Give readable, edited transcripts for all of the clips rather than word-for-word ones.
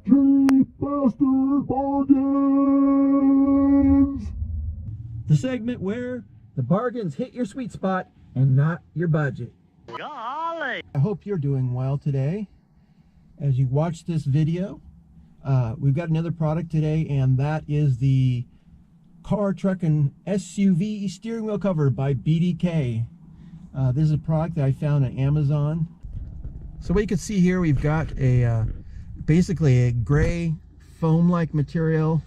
Cheap bastard bargains! The segment where the bargains hit your sweet spot and not your budget. Golly! I hope you're doing well today. As you watch this video, we've got another product today, and that is the car, truck, and SUV steering wheel cover by BDK. This is a product that I found on Amazon. So what you can see here, we've got a basically a gray foam-like material,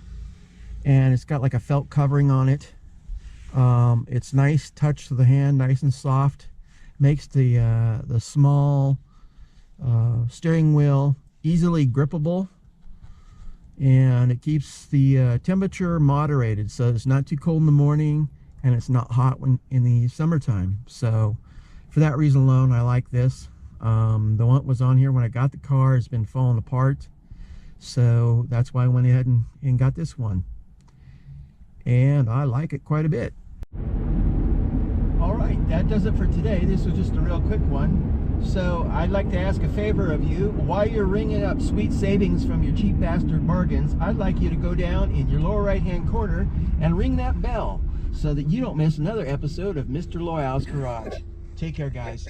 and it's got like a felt covering on it. It's nice touch to the hand, nice and soft. Makes the small steering wheel easily grippable, and it keeps the temperature moderated, so it's not too cold in the morning and it's not hot when in the summertime. So for that reason alone, I like this. The one that was on here when I got the car has been falling apart, so that's why I went ahead and got this one, and I like it quite a bit. Alright, that does it for today. This was just a real quick one. So I'd like to ask a favor of you. While you're ringing up sweet savings from your cheap bastard bargains, I'd like you to go down in your lower right hand corner and ring that bell so that you don't miss another episode of Mr. Loyal's Garage. Take care, guys.